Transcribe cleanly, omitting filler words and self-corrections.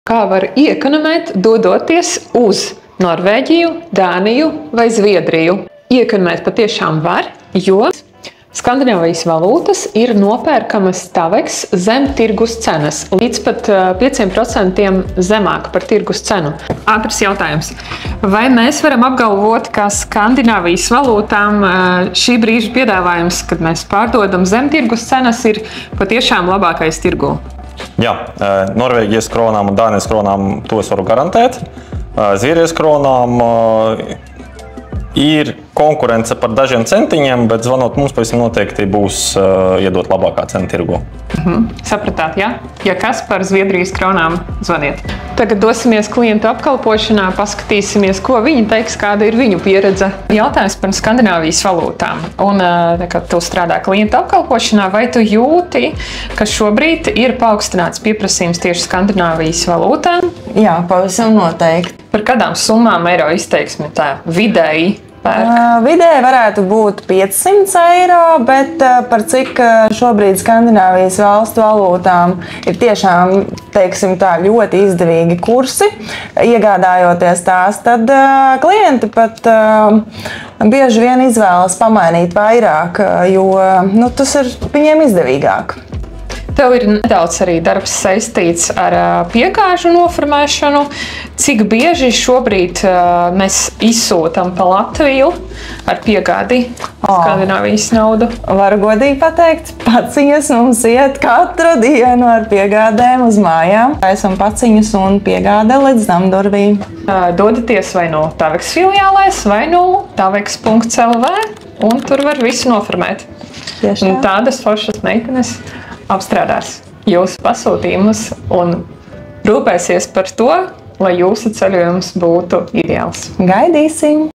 Kā var iekonomēt, dodoties uz Norvēģiju, Dāniju vai Zviedriju? Iekonomēt patiešām var, jo Skandināvijas valūtas ir nopērkamas TAVEX zem tirgus cenas, līdz pat 5% zemāk par tirgus cenu. Ātrs jautājums. Vai mēs varam apgalvot, ka Skandināvijas valūtām šī brīža piedāvājums, kad mēs pārdodam zem tirgus cenas, ir patiešām labākais tirgū? Jā, Norvēģijas kronām un Dānijas kronām to es varu garantēt. Zviedrijas kronām ir konkurence par dažiem centiņiem, bet zvanot mums pavisam noteikti būs iedot labākā cena tirgu. Sapratāt, jā? Ja kas, par Zviedrijas kronām zvaniet. Tagad dosimies klientu apkalpošanā, paskatīsimies, ko viņi teiks, kāda ir viņu pieredze. Jautājums par Skandināvijas valūtām. Un, kad tu strādā klientu apkalpošanā, vai tu jūti, ka šobrīd ir paaugstināts pieprasījums tieši Skandināvijas valūtām? Jā, pavisam noteikti. Par kādām summām eiro izteiksmi tā vidēji pērk? Vidēji varētu būt 500 eiro, bet par cik šobrīd Skandināvijas valstu valūtām ir tiešām, teiksim tā, ļoti izdevīgi kursi, iegādājoties tās, tad klienti pat bieži vien izvēlas pamainīt vairāk, jo tas ir viņiem izdevīgāk. Tev ir nedaudz arī darbs saistīts ar piegāžu noformēšanu. Cik bieži šobrīd mēs izsūtam pa Latviju ar piegādi Skandināvijas naudu? Varu godīgi pateikt, paciņas mums iet katru dienu ar piegādēm uz mājām. Esam paciņas un piegāde līdz namdurvīm. Dodaties vai no TAVEX filiālēs, vai no tavex.lv, un tur var visu noformēt. Un tādas foršas meitenes apstrādās jūsu pasūtījumus un rūpēsies par to, lai jūsu ceļojums būtu ideāls. Gaidīsim!